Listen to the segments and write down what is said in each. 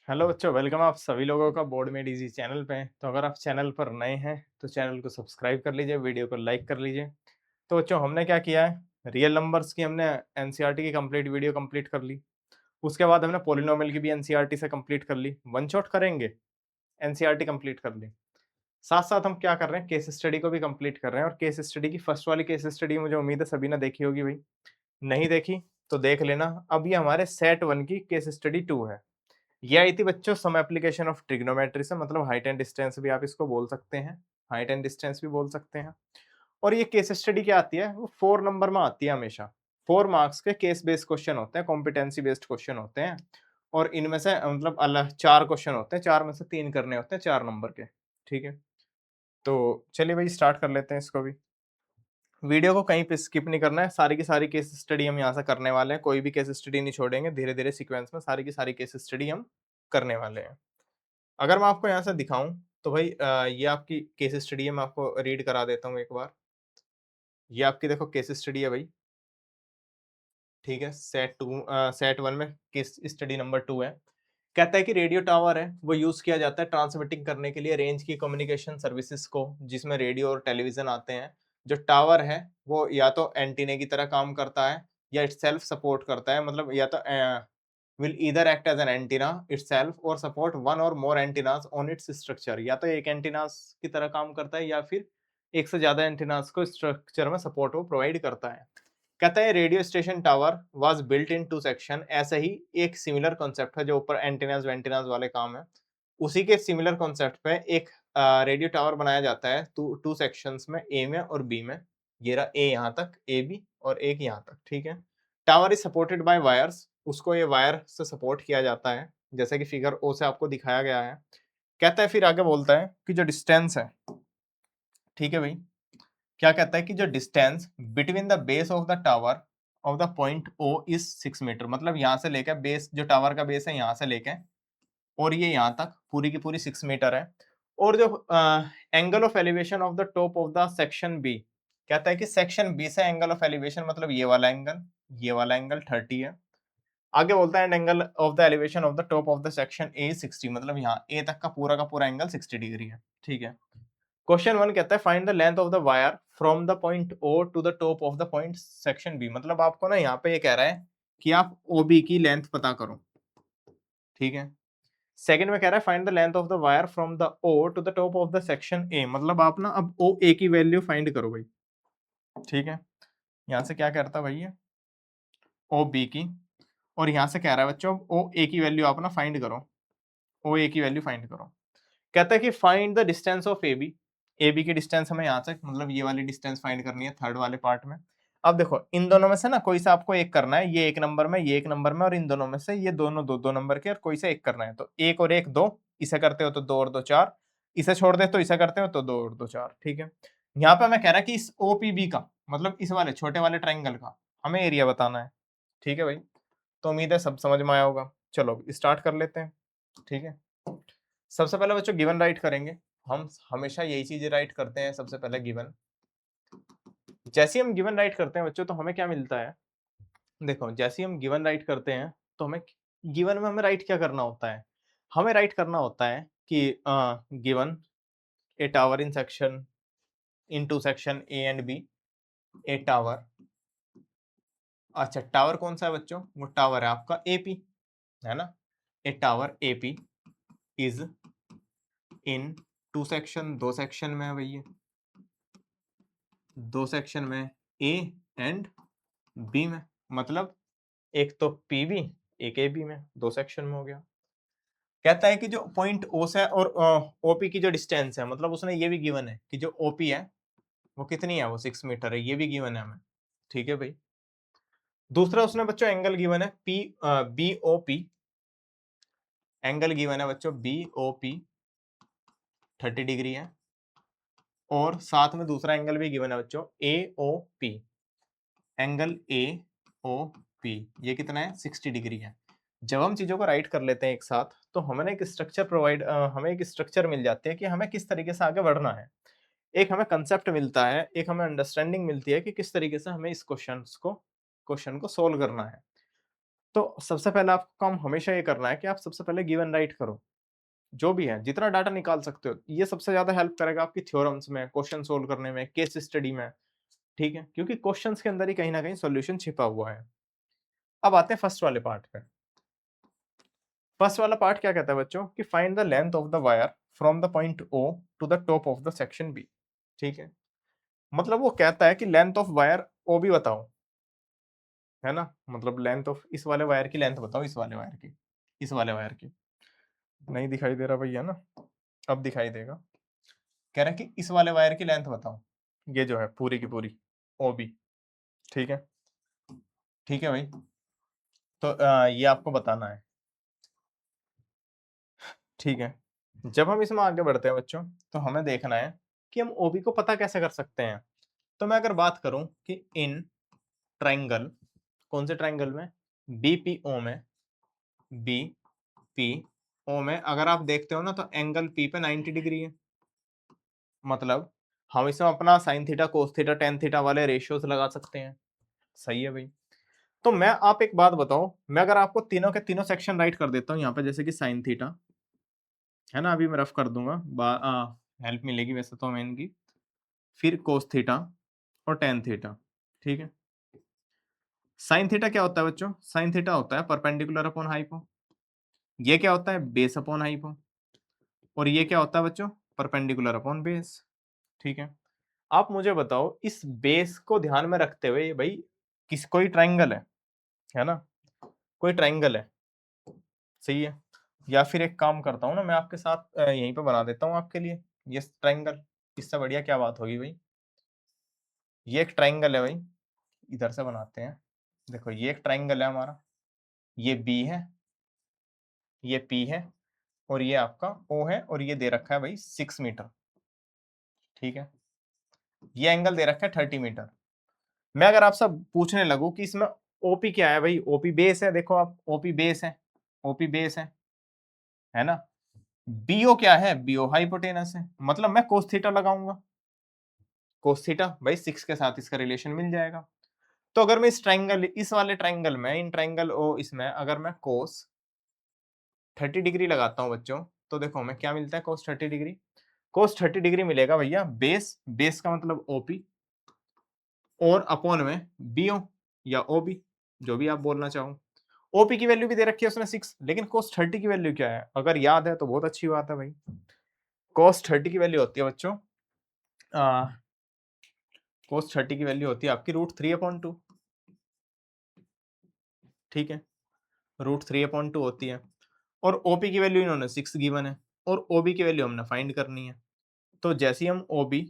Hello बच्चों, welcome आप सभी लोगों का बोर्ड में डीजी चैनल पे। तो अगर आप चैनल पर नए हैं तो चैनल को सब्सक्राइब कर लीजिए, वीडियो को लाइक कर लीजिए। तो बच्चों, हमने क्या किया है, रियल नंबर्स की हमने एनसीईआरटी की कंप्लीट वीडियो कंप्लीट कर ली। उसके बाद हमने पॉलिनोमियल की भी एनसीईआरटी से कंप्लीट कर ली। वन शॉट करेंगे, एनसीईआरटी कंप्लीट कर ली। साथ साथ हम क्या कर रहे हैं, केस स्टडी को भी कंप्लीट कर रहे हैं। और केस स्टडी की फर्स्ट वाली केस स्टडी मुझे उम्मीद है सभी ने देखी होगी भाई। नहीं देखी तो देख लेना। अब ये हमारे सेट वन की केस स्टडी 2 है। ये आई थी बच्चों सम एप्लीकेशन ऑफ ट्रिग्नोमेट्री से, मतलब हाइट एंड डिस्टेंस भी आप इसको बोल सकते हैं, हाइट एंड डिस्टेंस भी बोल सकते हैं। और ये केस स्टडी क्या आती है, वो 4 नंबर में आती है हमेशा। 4 मार्क्स के केस बेस्ड क्वेश्चन होते हैं, कॉम्पिटेंसी बेस्ड क्वेश्चन होते हैं। और इनमें से मतलब अलग 4 क्वेश्चन होते हैं, 4 में से 3 करने होते हैं 4 नंबर के। ठीक है, तो चलिए भाई स्टार्ट कर लेते हैं इसको भी। वीडियो को कहीं पे स्किप नहीं करना है, सारी की सारी केस स्टडी हम यहाँ से करने वाले हैं, कोई भी केस स्टडी नहीं छोड़ेंगे, धीरे धीरे सीक्वेंस में सारी की सारी केस स्टडी हम करने वाले हैं। अगर मैं आपको यहाँ से दिखाऊँ तो भाई ये आपकी केस स्टडी है, मैं आपको रीड करा देता हूँ एक बार। ये आपकी देखो केस स्टडी है भाई, ठीक है? सेट 1 में केस स्टडी नंबर 2 है। कहता है कि रेडियो टावर है, वो यूज़ किया जाता है ट्रांसमिटिंग करने के लिए रेंज की कम्युनिकेशन सर्विसेज़ को, जिसमें रेडियो और टेलीविज़न आते हैं। जो टावर है, वो या तो एंटीने की तरह काम करता है या इटसेल्फ सपोर्ट करता है, मतलब या तो will either act as an antenna itself or support one or more antennas on its structure। या तो एक एंटीनास की तरह काम करता है या फिर एक से ज्यादा एंटीनास को स्ट्रक्चर में सपोर्ट वो प्रोवाइड करता है। कहता है radio station tower was built in 2 section. ऐसे ही एक सिमिलर कॉन्सेप्ट है, जो ऊपर एंटीनास वेंटीनास वाले काम है, उसी के सिमिलर कॉन्सेप्ट पे एक रेडियो टावर बनाया जाता है टू सेक्शंस में, ए में और बी में। ये रहा ए यहाँ तक, ए बी, और एक यहाँ तक। ठीक है, tower is supported by wires, उसको ये वायर से सपोर्ट किया जाता है, जैसे कि फिगर ओ से आपको दिखाया गया है। कहता है, फिर आगे बोलता है कि जो डिस्टेंस है, ठीक है भाई, क्या कहता है कि जो distance between the base of the tower of the point O is 6 metre. मतलब यहाँ से लेकर बेस, जो टावर का बेस है यहाँ से लेके और ये यहाँ तक पूरी की पूरी 6 मीटर है। और जो angle of elevation of the top of the section B, कहता है कि सेक्शन बी से एंगल ऑफ एलिवेशन, मतलब ये वाला एंगल 30 है। आगे बोलता है and angle of the elevation of the top of the section A 60, मतलब यहाँ ए तक का पूरा एंगल 60 डिग्री है। ठीक है, क्वेश्चन 1 कहता है find the length of the wire from the point O to the top of the point section B. मतलब आपको ना यहाँ पे ये कह रहा है कि आप ओ बी की लेंथ पता करो। ठीक है, सेकंड में कह रहा है find the length of the wire from the O to the top of the section A. मतलब आप ना अब ओ ए की वैल्यू फाइंड करो भाई। ठीक है, यहाँ से क्या करता है भाई, ये ओ बी की, और यहाँ से कह रहा है बच्चों ओ ए की वैल्यू आप ना फाइंड करो, ओ ए की वैल्यू फाइंड करो। कहता है कि find the distance of A B. A B की डिस्टेंस हमें यहाँ से, मतलब ये वाली डिस्टेंस फाइंड करनी है थर्ड वाले पार्ट में। अब देखो इन दोनों में से ना कोई सा आपको एक करना है, ये एक नंबर में, ये एक नंबर में, और इन दोनों में से ये दोनों दो दो नंबर के, और कोई सा एक करना है। तो एक और एक दो, इसे करते हो तो दो और दो चार, इसे छोड़ दे तो इसे करते हो तो दो और दो चार। ठीक है, यहाँ पे मैं कह रहा कि इस ओपीबी का, मतलब इस वाले छोटे वाले ट्राइंगल का हमें एरिया बताना है। ठीक है भाई, तो उम्मीद है सब समझ में आया होगा। चलो स्टार्ट कर लेते हैं। ठीक है, सबसे पहले बच्चों गिवन राइट करेंगे। हम हमेशा यही चीजें राइट करते हैं, सबसे पहले गिवन। जैसे ही हम गिवन राइट करते हैं बच्चों, तो हमें क्या मिलता है, देखो जैसे ही हम गिवन राइट करते हैं तो हमें गिवन में हमें राइट क्या करना होता है, हमें राइट करना होता है कि given a tower in section, in two section A and B, a tower. अच्छा, टावर कौन सा है बच्चों, वो टावर है आपका एपी, है ना। A tower AP is in two section, दो सेक्शन में है भैया, दो सेक्शन में, ए एंड बी में। मतलब एक तो पीबी, एक एबी में, दो सेक्शन में हो गया। कहता है कि जो पॉइंट ओ से और ओपी की जो डिस्टेंस है, मतलब उसने ये भी गिवन है कि जो ओपी है वो कितनी है, वो 6 मीटर है, ये भी गिवन है हमें। ठीक है भाई, दूसरा उसने बच्चों एंगल गिवन है P, B O P, angle given है बच्चों बी ओ पी 30 डिग्री है। और साथ में दूसरा एंगल भी गिवन है बच्चों A O P, angle A O P, ये कितना है 60 डिग्री है। जब हम चीजों को राइट कर लेते हैं एक साथ, तो हमें एक स्ट्रक्चर हमें एक स्ट्रक्चर मिल जाती है कि हमें किस तरीके से आगे बढ़ना है। एक हमें कंसेप्ट मिलता है, एक हमें अंडरस्टैंडिंग मिलती है कि किस तरीके से हमें इस क्वेश्चन को सोल्व करना है। तो सबसे पहले आपको काम हमेशा ये करना है कि आप सबसे पहले गिवन राइट करो। जो भी है, जितना डाटा निकाल सकते हो। ये सबसे ज़्यादा हेल्प करेगा आपकी थ्योरम्स में, क्वेश्चन सोल्व करने में, केस स्टडी में, ठीक है? क्योंकि क्वेश्चंस के अंदर ही कहीं न कहीं सॉल्यूशन छिपा हुआ है। अब आते हैं फर्स्ट वाले पार्ट पे। फर्स्ट वाला पार्ट क्या कहता है बच्चों कि find the length of the wire from the point O to the top of the section B, ठीक है? मतलब वो कहता है कि लेंथ ऑफ वायर OB बताओ, है ना? मतलब लेंथ ऑफ इस वाले वायर की लेंथ बताओ, इस वाले वायर की, इस वाले वायर की। नहीं दिखाई दे रहा भैया ना? अब दिखाई देगा। कह रहा है कि इस वाले वायर की लेंथ बताओ। ये जो है पूरी की पूरी OB, ठीक है? ठीक है भाई? तो ये आपको बताना है, ठीक है? जब हम इसमें आगे बढ़ते हैं बच्चों, तो हमें देखना है कि हम OB को पता कैसे कर सकते हैं। तो मैं अगर बात करूं कि इन ट्रायंगल, कौन से ट्रायंगल में? BPO में, BPO में अगर आप देखते हो ना तो एंगल P पे 90 डिग्री है। मतलब हम इसमें अपना sine theta, cos theta, tan theta वाले रेशियोज लगा सकते हैं। सही है भाई? तो मैं आप एक बात बताओ, मैं अगर आपको तीनों के तीनों सेक्शन राइट कर देता हूँ यहाँ पे, जैसे कि साइन थीटा, है ना? अभी मैं रफ कर दूंगा, हेल्प मिलेगी वैसे तो हमें इनकी। फिर कोस थीटा और टेन थीटा, ठीक है? साइन थीटा क्या होता है बच्चों? साइन थीटा होता है परपेंडिकुलर अपॉन हाइपो। ये क्या होता है? Base upon hypo. और ये क्या होता है बच्चों? परपेंडिकुलर अपॉन बेस, ठीक है? आप मुझे बताओ इस बेस को ध्यान में रखते हुए भाई, किस कोई ट्रायंगल है ना? कोई ट्रायंगल है, सही है? या फिर एक काम करता हूँ ना, मैं आपके साथ यहीं पे बना देता हूँ आपके लिए ये ट्रायंगल। इससे बढ़िया क्या बात होगी भाई? ये एक ट्रायंगल है भाई, इधर से बनाते हैं। देखो ये एक ट्रायंगल है हमारा, ये बी है, ये पी है, और ये आपका ओ है, और ये दे रखा है भाई 6 मीटर, ठीक है? ये एंगल दे रखा है 30 मीटर। मैं अगर आपसे पूछने लगूं कि इसमें ओपी क्या है भाई? ओपी बेस है, देखो आप, ओपी बेस है, ओपी बेस है ना? बीओ क्या है? बीओ हाइपोटेनस है। मतलब मैं कोस थीटा लगाऊंगा, कोस थीटा भाई 6 के साथ इसका रिलेशन मिल जाएगा। तो अगर मैं इस ट्रायंगल, इस वाले ट्रायंगल में, इन ट्रायंगल ओ इसमें अगर मैं कोस 30 डिग्री लगाता हूँ बच्चों, तो देखो हमें क्या मिलता है? कोस 30 डिग्री। कोस 30 डिग्री मिलेगा भैया बेस, बेस का मतलब ओपी, और अपॉन में बीओ या ओबी, जो भी आप बोलना चाहो। ओपी की वैल्यू भी दे रखी है उसने 6, लेकिन कोस 30 की वैल्यू क्या है? अगर याद है तो बहुत अच्छी बात है भाई। कोस 30 की वैल्यू होती है बच्चों, कोस 30 की वैल्यू होती है आपकी √3/2, ठीक है? √3/2 होती है। और ओपी की वैल्यू इन्होंने 6 गिवन है, और ओबी की वैल्यू हमने फाइंड करनी है। तो जैसे ही हम ओबी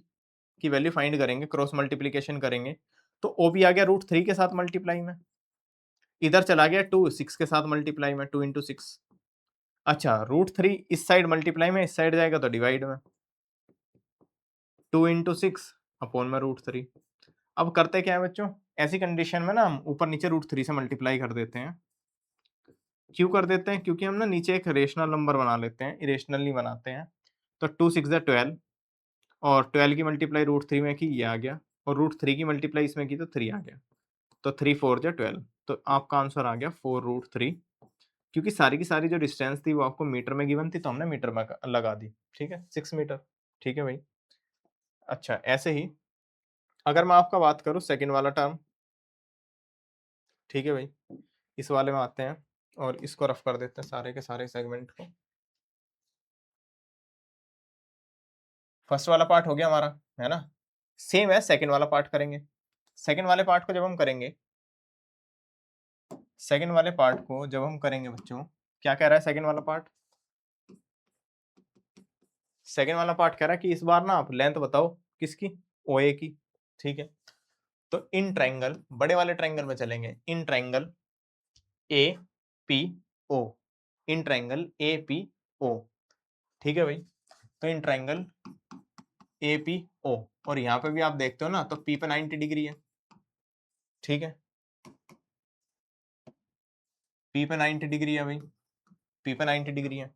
की वैल्यू फाइंड करेंगे, क्रॉस मल्टीप्लीकेशन करेंगे, तो ओबी आ गया √3 के साथ मल्टीप्लाई में, इधर चला गया 2 6 के साथ मल्टीप्लाई में, 2 × 6। अच्छा, √3 इस साइड मल्टीप्लाई में, इस साइड जाएगा तो डिवाइड में, 2 × 6 अपॉन में √3। अब करते क्या है बच्चों, ऐसी कंडीशन में ना हम ऊपर नीचे √3 से मल्टीप्लाई कर देते हैं। क्यों कर देते हैं? क्योंकि हम ना नीचे एक रेशनल नंबर बना लेते हैं, इरेशनल नहीं बनाते हैं। तो 2 6 12, और 12 की मल्टीप्लाई √3 में की, ये आ गया, और √3 की मल्टीप्लाई इसमें की तो 3 आ गया। तो 3 4 12, तो आपका आंसर आ गया 4√3। क्योंकि सारी की सारी जो डिस्टेंस थी वो आपको मीटर में गिवन थी, तो हमने मीटर में लगा दी, ठीक है? 6 मीटर, ठीक है भाई? अच्छा, ऐसे ही अगर मैं आपका बात करूँ सेकंड वाला टर्म, ठीक है भाई? इस वाले में आते हैं और इसको रफ कर देते हैं सारे के सारे सेगमेंट को। फर्स्ट वाला पार्ट हो गया हमारा, है ना? सेम है, सेकंड वाला पार्ट करेंगे। सेकंड वाले पार्ट को जब हम करेंगे, सेकंड वाले पार्ट को जब हम करेंगे बच्चों, क्या कह रहा है सेकंड वाला पार्ट? सेकंड वाला पार्ट कह रहा है कि इस बार ना आप लेंथ बताओ, किसकी? ओए की, ठीक है? तो इन ट्रायंगल, बड़े वाले ट्रायंगल में चलेंगे, in triangle A P O, in triangle A P O, ठीक है भाई? तो इन ट्रायंगल ए पी ओ, और यहाँ पे भी आप देखते हो ना तो पी पे 90 डिग्री है, ठीक है? पी पे 90 डिग्री है भाई, पी पे 90 डिग्री है।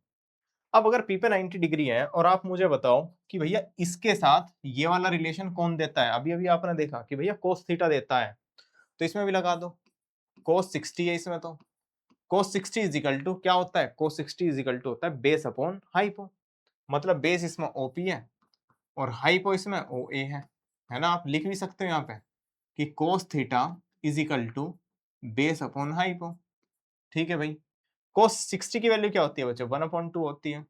अब अगर पी पे 90 डिग्री है और आप मुझे बताओ कि भैया इसके साथ ये वाला रिलेशन कौन देता है? अभी अभी आपने देखा कि भैया कोस थीटा देता है, तो इसमें भी लगा दो, कोस 60 है इसमें तो, cos 60 इज इक्वल टू क्या होता है, cos 60 इज इक्वल टू होता है बेस अपॉन हाइपो, मतलब बेस इसमें ओपी है और हाइपो इसमें ओ ए है ना। आप लिख भी सकते हो यहाँ पे कि cos theta is equal to base upon hypo, ठीक है भाई। cos 60 की वैल्यू क्या होती है बच्चों, 1/2 होती है।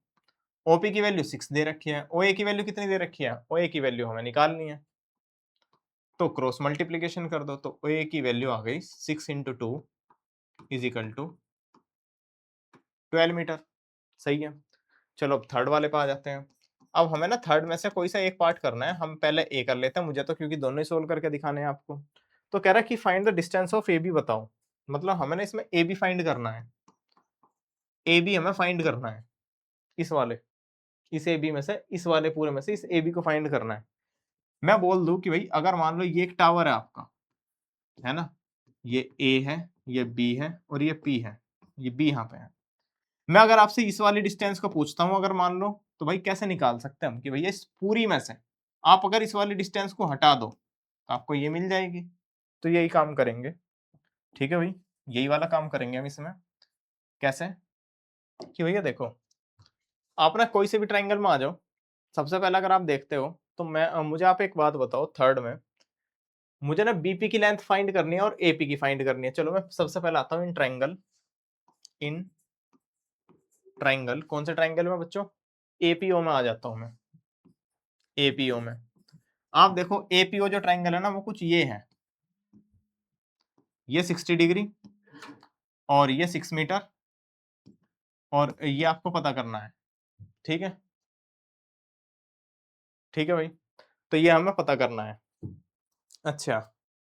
ओपी की वैल्यू 6 दे रखी है, ओए की वैल्यू कितनी दे रखी है, ओए की वैल्यू हमें निकालनी है, तो क्रॉस मल्टीप्लीकेशन कर दो, तो ओए की वैल्यू आ गई 6 into 2 is equal to 12 metre, सही है। चलो अब थर्ड वाले पे आ जाते हैं। अब हमें ना थर्ड में से कोई सा एक पार्ट करना है, हम पहले ए कर लेते हैं, मुझे तो क्योंकि दोनों ही सोल्व करके दिखाने हैं आपको। तो कह रहा है कि find the distance of A B बताओ, मतलब हमें ना इसमें ए बी फाइंड करना है, ए बी हमें फाइंड करना है, इस वाले, इस ए बी में से, इस वाले पूरे में से इस ए बी को फाइंड करना है। मैं बोल दूं कि भाई अगर मान लो ये एक टावर है आपका, है ना, ये ए है, ये बी है और ये पी है, ये बी यहाँ पे है। मैं अगर आपसे इस वाली डिस्टेंस को पूछता हूं, अगर मान लो, तो भाई कैसे निकाल सकते हैं हम कि भैया इस पूरी में से आप अगर इस वाली डिस्टेंस को हटा दो तो आपको ये मिल जाएगी। तो यही काम करेंगे, ठीक है भाई, यही वाला काम करेंगे हम इसमें। कैसे कि भैया देखो, आप ना कोई से भी ट्राइंगल में आ जाओ, सबसे पहले अगर आप देखते हो तो मुझे आप एक बात बताओ, थर्ड में मुझे ना बीपी की लेंथ फाइंड करनी है और एपी की फाइंड करनी है। चलो मैं सबसे पहले आता हूँ इन ट्राइंगल, इन ट्राइंगल, कौन से ट्राइंगल में बच्चों, एपीओ में आ जाता हूं मैं, एपीओ में। आप देखो एपीओ जो ट्राइंगल है ना वो कुछ ये है, ये 60 डिग्री और ये 6 मीटर और ये आपको पता करना है, ठीक है, ठीक है भाई, तो ये हमें पता करना है। अच्छा,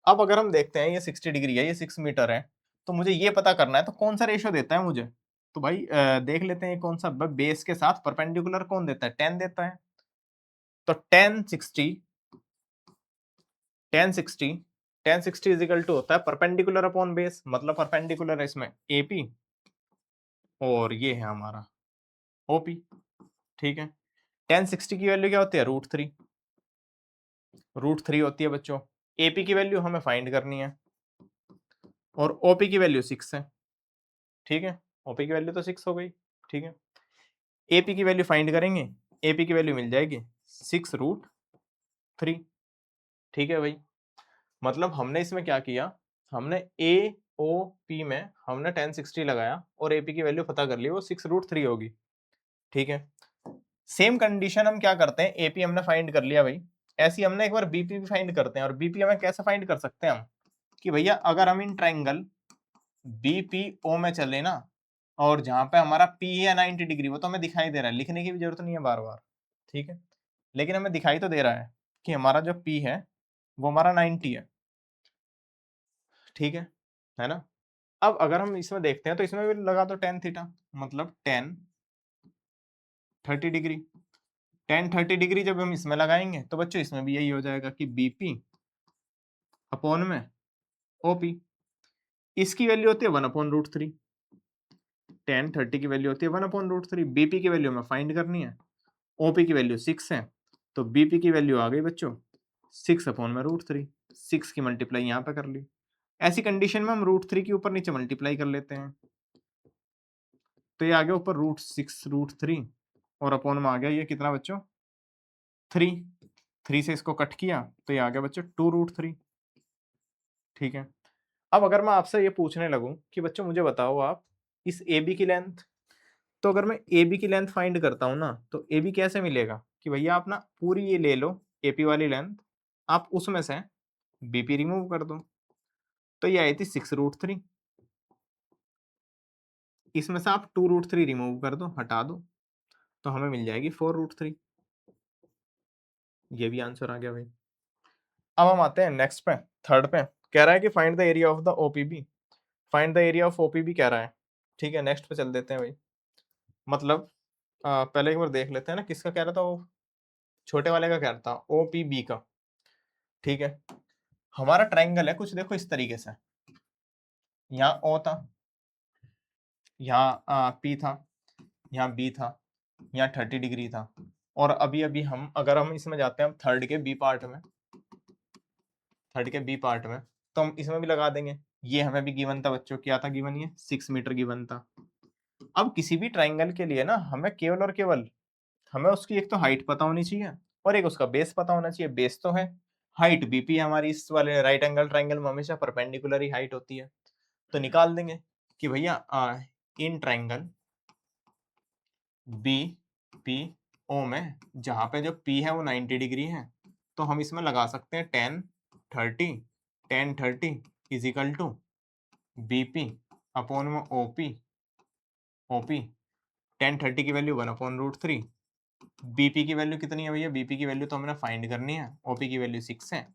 अब अगर हम देखते हैं ये 60 डिग्री है, ये 6 मीटर है, तो मुझे ये पता करना है तो कौन सा रेशियो देता है मुझे, तो भाई देख लेते हैं ये कौन सा, बेस के साथ परपेंडिकुलर कौन देता है, 10 देता है। तो 10 60 इज इक्वल टू होता है परपेंडिकुलर अपॉन बेस, मतलब परपेंडिकुलर है इसमें एपी और ये है हमारा ओपी, ठीक है। 10 60 की वैल्यू क्या होती है, रूट थ्री होती है बच्चों। एपी की वैल्यू हमें फाइंड करनी है और ओपी की वैल्यू 6 है, ठीक है, ओपी की वैल्यू तो 6 हो गई, ठीक है। एपी की वैल्यू फाइंड करेंगे, एपी की वैल्यू मिल जाएगी 6√3, ठीक है भाई। मतलब हमने इसमें क्या किया, हमने ए ओ पी में हमने 10 60 लगाया और एपी की वैल्यू पता कर ली, वो 6√3 होगी, ठीक है। सेम कंडीशन हम क्या करते हैं, एपी हमने फाइंड कर लिया भाई, ऐसी हमने एक बार बीपी भी फाइंड करते हैं। और बीपी हमें कैसे फाइंड कर सकते हैं हम, कि भैया अगर हम इन ट्राइंगल बीपीओ में चले ना, और जहां पे हमारा पी है 90 डिग्री, वो तो हमें दिखाई दे रहा है, लिखने की भी जरूरत नहीं है बार बार, ठीक है, लेकिन हमें दिखाई तो दे रहा है कि हमारा जो पी है वो हमारा 90 है, ठीक है ना। अब अगर हम इसमें देखते हैं तो इसमें भी लगा दो tan थीटा, मतलब tan 30 डिग्री, tan 30 डिग्री जब हम इसमें लगाएंगे तो बच्चों इसमें भी यही हो जाएगा कि बीपी अपॉन में ओपी, इसकी वैल्यू होती है 1/√3, tan 30 की वैल्यू होती है 1/√3, बीपी की वैल्यू हमें फाइंड करनी है, ओपी की वैल्यू 6 है, तो बीपी की वैल्यू आ गई बच्चों 6/√3, 6 की मल्टीप्लाई यहाँ पे कर ली। ऐसी कंडीशन में हम √3 के ऊपर नीचे मल्टीप्लाई कर लेते हैं, तो ये आ गया ऊपर √6√3 और अपॉन में आ गया ये कितना बच्चों 3, 3 से इसको कट किया तो ये आ गया बच्चों 2√3, ठीक है। अब अगर मैं आपसे ये पूछने लगूं कि बच्चों मुझे बताओ आप इस ए बी की लेंथ, तो अगर मैं ए बी की लेंथ फाइंड करता हूं ना, तो ए बी कैसे मिलेगा कि भैया आप ना पूरी ये ले लो एपी वाली लेंथ, आप उसमें से बीपी रिमूव कर दो, तो ये आई थी 6√3, इसमें से आप 2√3 रिमूव कर दो, हटा दो, तो हमें मिल जाएगी 4√3, ये भी आंसर आ गया भाई। अब हम आते हैं नेक्स्ट पे, थर्ड पे, कह रहा है कि find the area of the OPB, find the area of OPB कह रहा है, ठीक है। नेक्स्ट पे चल देते हैं भाई, मतलब पहले एक बार देख लेते हैं ना किसका कह रहा था, वो छोटे वाले का कह रहा था ओपीबी का, ठीक है। हमारा ट्राइंगल है कुछ देखो इस तरीके से, यहाँ ओ था, यहाँ पी था, यहाँ बी था, यहाँ 30 डिग्री था, और अभी अभी हम अगर हम इसमें जाते हैं थर्ड के बी पार्ट में, थर्ड के बी पार्ट में, तो हम इसमें भी लगा देंगे ये हमें भी गिवन था बच्चों, क्या था गिवन, ये 6 मीटर गिवन था। अब किसी भी ट्राइंगल के लिए ना हमें केवल और केवल हमें उसकी एक तो हाइट पता होनी चाहिए और एक उसका बेस पता होना चाहिए। बेस तो है हाइट, बीपी हमारी इस वाले राइट एंगल ट्राइंगल में हमेशा परपेंडिकुलर ही हाइट होती है, तो निकाल देंगे कि भैया in triangle B P O में जहां पे जो पी है वो 90 डिग्री है, तो हम इसमें लगा सकते हैं tan thirty is equal to BP upon में ओपी 1030 की वैल्यू 1/√3। बीपी की वैल्यू कितनी है भैया, बीपी की वैल्यू तो हमने फाइंड करनी है, ओपी की वैल्यू 6 है,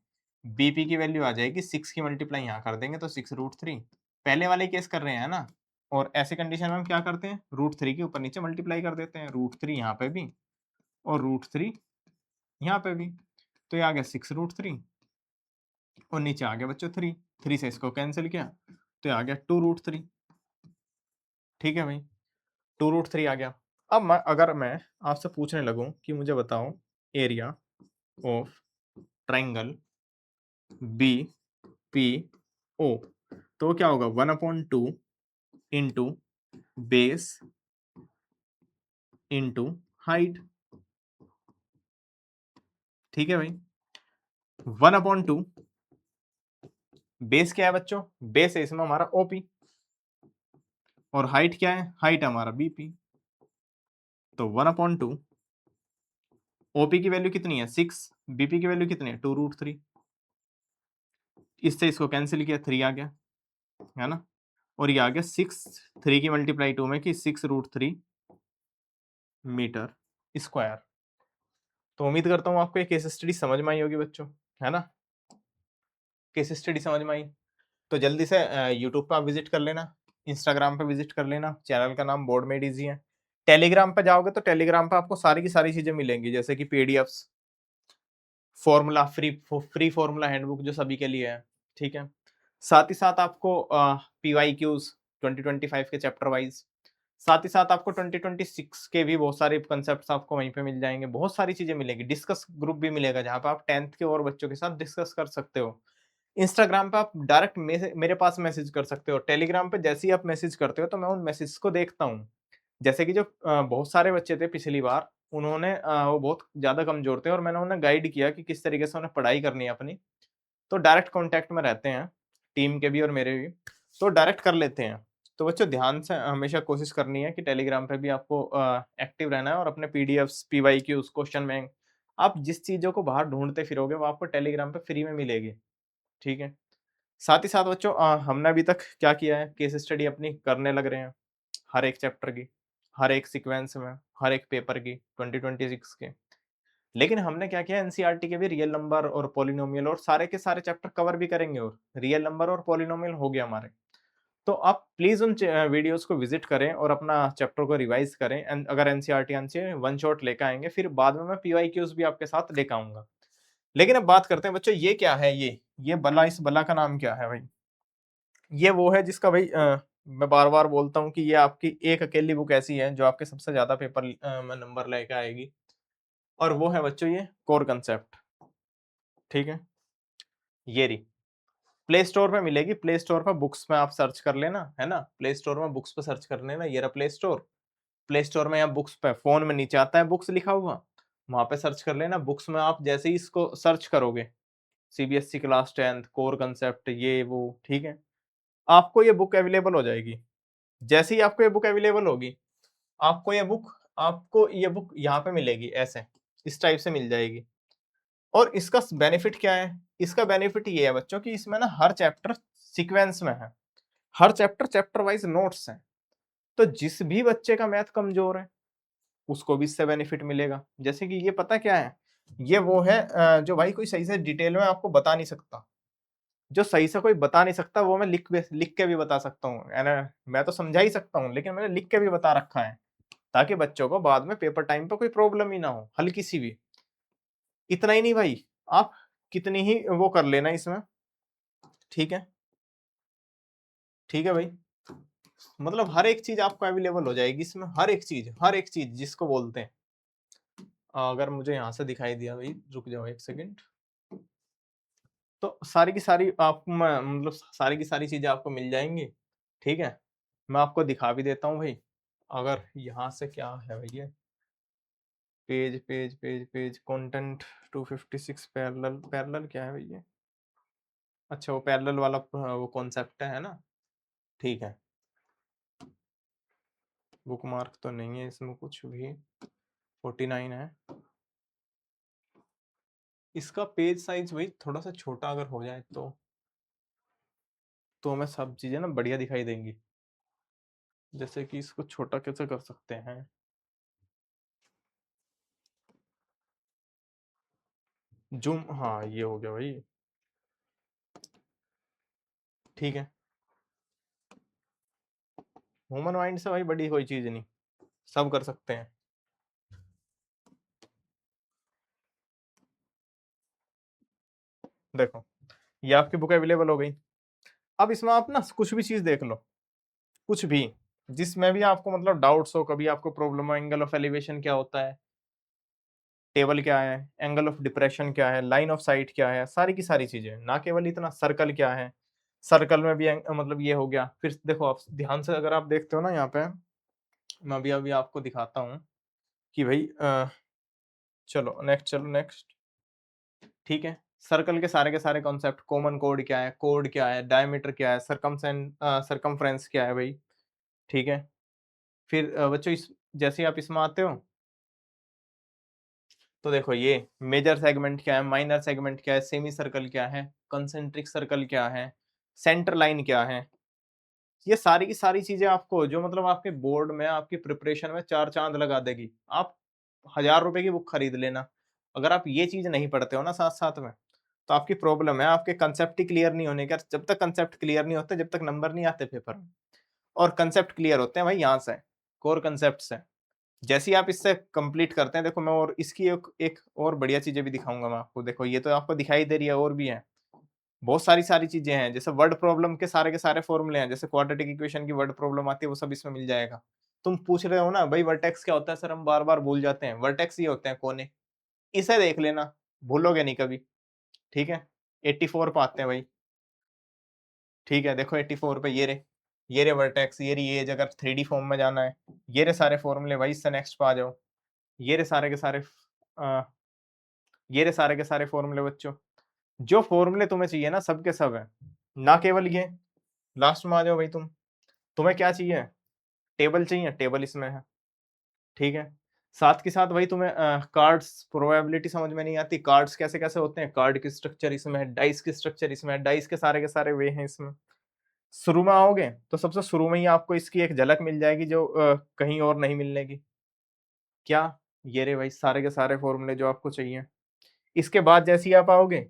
बीपी की वैल्यू आ जाएगी 6 की मल्टीप्लाई यहाँ कर देंगे तो 6√3। पहले वाले केस कर रहे हैं ना, और ऐसे कंडीशन में हम क्या करते हैं, √3 के ऊपर नीचे मल्टीप्लाई कर देते हैं, √3 यहाँ पे भी और √3 यहाँ पे भी, तो ये आ गया 6√3 और नीचे आ गया बच्चों 3 से इसको कैंसिल किया तो ये आ गया 2√3। ठीक है भाई, 2√3 आ गया। अब अगर मैं आपसे पूछने लगूं कि मुझे बताओ area of triangle B P O, तो क्या होगा 1/2 इंटू बेस इंटू हाइट। ठीक है भाई, 1/2 बेस क्या है बच्चों, बेस है इसमें हमारा ओपी और हाइट क्या है, हाइट हमारा बीपी, तो 1/2 ओपी की वैल्यू कितनी है 6, बीपी की वैल्यू कितनी है 2√3, इससे इसको कैंसिल किया 3 आ गया, है ना, और ये आ गया 6, 3 की मल्टीप्लाई 2 में कि 6√3 मीटर स्क्वायर। तो उम्मीद करता हूँ आपको ये केस स्टडी समझ में आई होगी बच्चों, है ना, केस स्टडी समझ में आई। तो जल्दी से यूट्यूब पे आप विजिट कर लेना, इंस्टाग्राम पे विजिट कर लेना, चैनल का नाम बोर्ड मेड इजी है। टेलीग्राम पे जाओगे तो टेलीग्राम पे आपको सारी की सारी चीजें मिलेंगी, जैसे कि PDFs, formula free formula handbook जो सभी के लिए है, ठीक है। साथ ही साथ आपको PYQs 2025 के चैप्टर वाइज, साथ ही साथ आपको 2026 के भी बहुत सारे कंसेप्ट आपको वहीं पे मिल जाएंगे, बहुत सारी चीजें मिलेंगी। डिस्कस ग्रुप भी मिलेगा जहाँ पे आप 10th के और बच्चों के साथ डिस्कस कर सकते हो। इंस्टाग्राम पे आप डायरेक्ट मेरे पास मैसेज कर सकते हो, टेलीग्राम पे जैसे ही आप मैसेज करते हो तो मैं उन मैसेज को देखता हूँ। जैसे कि जो बहुत सारे बच्चे थे पिछली बार, उन्होंने वो बहुत ज़्यादा कमज़ोर थे और मैंने उन्हें गाइड किया कि किस तरीके से उन्हें पढ़ाई करनी है अपनी, तो डायरेक्ट कॉन्टैक्ट में रहते हैं, टीम के भी और मेरे भी, तो डायरेक्ट कर लेते हैं। तो बच्चों ध्यान से हमेशा कोशिश करनी है कि टेलीग्राम पे भी आपको एक्टिव रहना है और अपने पीडीएफ्स, पीवाईक्यूज, क्वेश्चन बैंक, आप जिस चीज़ों को बाहर ढूँढते फिरोगे वो आपको टेलीग्राम पे फ्री में मिलेगी, ठीक है। साथ ही साथ बच्चों हमने अभी तक क्या किया है, केस स्टडी अपनी करने लग रहे हैं हर एक चैप्टर की, हर एक सीक्वेंस में, हर एक पेपर की 2026 के। लेकिन हमने क्या किया, एनसीईआरटी के भी रियल नंबर और पॉलिनोमियल और सारे के सारे चैप्टर कवर भी करेंगे, और रियल नंबर और पॉलिनोमियल हो गया हमारे। तो आप प्लीज उन वीडियोस को विजिट करें और अपना चैप्टर को रिवाइज करें, एंड अगर एनसीईआरटी आंसर वन शॉट लेकर आएंगे, फिर बाद में मैं पीवाईक्यूज भी आपके साथ लेकर आऊंगा। लेकिन अब बात करते हैं बच्चों, ये क्या है, ये बला, इस बला का नाम क्या है भाई, ये वो है जिसका भाई मैं बार बार बोलता हूँ कि ये आपकी एक अकेली बुक ऐसी है जो आपके सबसे ज्यादा पेपर में नंबर लेके आएगी, और वो है बच्चों ये कोर कंसेप्ट। ठीक है, ये रही, प्ले स्टोर पे मिलेगी, प्ले स्टोर पे बुक्स में आप सर्च कर लेना, है ना, प्ले स्टोर में बुक्स पे सर्च कर लेना, ये रहा प्ले स्टोर। प्ले स्टोर में या बुक्स पे, फोन में नीचे आता है बुक्स लिखा हुआ, वहां पे सर्च कर लेना। बुक्स में आप जैसे ही इसको सर्च करोगे, CBSE class 10th core concept ये वो, ठीक है, आपको ये बुक अवेलेबल हो जाएगी। जैसे ही आपको ये बुक अवेलेबल होगी, आपको ये बुक यहाँ पे मिलेगी, ऐसे इस टाइप से मिल जाएगी। और इसका बेनिफिट क्या है, इसका बेनिफिट ये है बच्चों कि इसमें ना हर चैप्टर सीक्वेंस में है, हर चैप्टर चैप्टर वाइज नोट्स हैं। तो जिस भी बच्चे का मैथ कमजोर है उसको भी इससे बेनिफिट मिलेगा। जैसे कि ये पता क्या है, ये वो है जो भाई कोई सही से डिटेल में आपको बता नहीं सकता, जो सही से कोई बता नहीं सकता वो मैं लिख के भी बता सकता हूँ, है ना। मैं तो समझा ही सकता हूँ लेकिन मैंने लिख के भी बता रखा है, ताकि बच्चों को बाद में पेपर टाइम पे कोई प्रॉब्लम ही ना हो, हल्की सी भी। इतना ही नहीं भाई, आप कितनी ही वो कर लेना इसमें, ठीक है, ठीक है भाई, मतलब हर एक चीज आपको अवेलेबल हो जाएगी इसमें, हर एक चीज जिसको बोलते हैं। अगर मुझे यहाँ से दिखाई दिया भाई, रुक जाओ एक सेकंड। तो सारी की सारी आपको मैं मतलब सारी की सारी चीज़ें आपको मिल जाएँगी, ठीक है? मैं आपको दिखा भी देता हूँ भाई, अगर यहाँ से क्या है भैया, पेज कंटेंट 256 पैरेलल क्या है भैया? अच्छा वो पैरेलल वाला वो कॉन्सेप्ट है ना? ठीक है। बुकमार्क तो नहीं है इसमें कुछ भी, 49 है। इसका पेज साइज़ वही थोड़ा-सा छोटा अगर हो जाए तो हमें सब चीज़ें ना बढ़िया दिखाई देंगी। जैसे कि इसको छोटा कैसे कर सकते हैं? ज़ूम हाँ, ये हो गया भाई, ठीक है। ह्यूमन माइंड से भाई बड़ी कोई चीज़ नहीं, सब कर सकते हैं। देखो, ये आपकी बुक अवेलेबल हो गई। अब इसमें आप ना कुछ भी चीज़ देख लो, कुछ भी, जिसमें भी आपको मतलब डाउट्स हो, कभी आपको प्रॉब्लम हो, एंगल ऑफ एलिवेशन क्या होता है, टेबल क्या है, एंगल ऑफ डिप्रेशन क्या है, लाइन ऑफ साइट क्या है, सारी की सारी चीज़ें। ना केवल इतना सर्कल क्या है, सर्कल में भी मतलब ये हो गया। फिर देखो आप ध्यान से अगर आप देखते हो ना यहाँ पे, मैं अभी अभी आपको दिखाता हूँ कि भाई चलो नेक्स्ट, चलो नेक्स्ट, ठीक है। सर्कल के सारे कॉन्सेप्ट, कॉमन कोड क्या है, डायमीटर क्या है, सरकमफ्रेंस क्या है भाई, ठीक है। फिर बच्चों इस जैसे ही आप इसमें आते हो, तो देखो ये मेजर सेगमेंट क्या है, माइनर सेगमेंट क्या है, सेमी सर्कल क्या है, कंसेंट्रिक सर्कल क्या है, सेंटर लाइन क्या है। ये सारी की सारी चीज़ें आपको जो मतलब आपके बोर्ड में, आपकी प्रिपरेशन में 4 चाँद लगा देगी। आप ₹1000 की बुक खरीद लेना। अगर आप ये चीज़ नहीं पढ़ते हो ना साथ-साथ में, तो आपकी प्रॉब्लम है, आपके कांसेप्ट ही क्लियर नहीं होने का। जब तक कांसेप्ट क्लियर नहीं होते, जब तक नंबर नहीं आते पेपर में। और कांसेप्ट क्लियर होते हैं भाई यहाँ से, कोर कांसेप्ट से। जैसे ही आप इससे कंप्लीट करते हैं, देखो मैं और इसकी एक एक और बढ़िया चीज़ें भी दिखाऊँगा मैं आपको। देखो ये तो आपको दिखाई दे रही है, और भी है। बहुत सारी चीज़ें हैं, जैसे वर्ड प्रॉब्लम के सारे फॉर्मूले हैं, जैसे क्वाड्रेटिक इक्वेशन की वर्ड प्रॉब्लम आती है, वो सब इसमें मिल जाएगा। तुम पूछ रहे हो ना भाई वर्टेक्स क्या होता है सर, हम बार-बार भूल जाते हैं। वर्टेक्स ये होते हैं कोने, इसे देख लेना, भूलोगे नहीं कभी, ठीक है? 84 पे आते हैं भाई, ठीक है? देखो 84 पे ये रहे वर्टेक्स, ये रही एज, अगर 3D फॉर्म में जाना है। ये रहे सारे फॉर्मूले भाई, इससे नेक्स्ट पे आ जाओ। ये रहे सारे के सारे अ, ये रहे सारे के सारे फॉर्मूले बच्चों। जो फॉर्मूले तुम्हें चाहिए ना सब के सब हैं। ना केवल ये, लास्ट में आ जाओ भाई तुम। तुम्हें क्या चाहिए? टेबल चाहिए, टेबल इसमें है, ठीक है? साथ के साथ भाई तुम्हें कार्ड्स प्रोबेबिलिटी समझ में नहीं आती, कार्ड्स कैसे-कैसे होते हैं, कार्ड की स्ट्रक्चर इसमें है, डाइस की स्ट्रक्चर इसमें है, डाइस के सारे वे हैं इसमें। शुरू में आओगे, तो सबसे शुरू में ही आपको इसकी एक झलक मिल जाएगी जो कहीं और नहीं मिलने की। क्या? ये रहे भाई सारे के सारे फॉर्मूले जो आपको चाहिए। इसके बाद जैसे ही आप आओगे,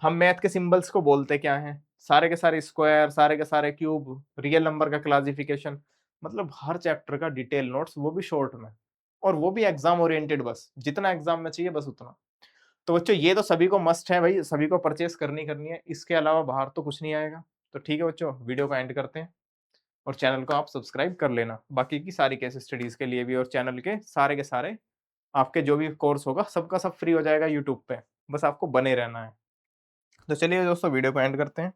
हम मैथ के सिंबल्स को बोलते क्या हैं? सारे के सारे स्क्वायर, सारे के सारे क्यूब, रियल नंबर का क्लासिफिकेशन, मतलब हर चैप्टर का डिटेल नोट्स, वो भी शॉर्ट में, और वो भी एग्जाम ओरिएंटेड बस, जितना एग्जाम में चाहिए बस उतना। तो बच्चों ये तो सभी को मस्ट है भाई, सभी को परचेज़ करनी है, इसके अलावा बाहर तो कुछ नहीं आएगा। तो ठीक है बच्चों, वीडियो को एंड करते हैं और चैनल को आप सब्सक्राइब कर लेना, बाकी की सारी केस स्टडीज़ के लिए भी, और चैनल के सारे आपके जो भी कोर्स होगा सबका सब फ्री हो जाएगा यूट्यूब पे, बस आपको बने रहना है। तो चलिए दोस्तों वीडियो को एंड करते हैं।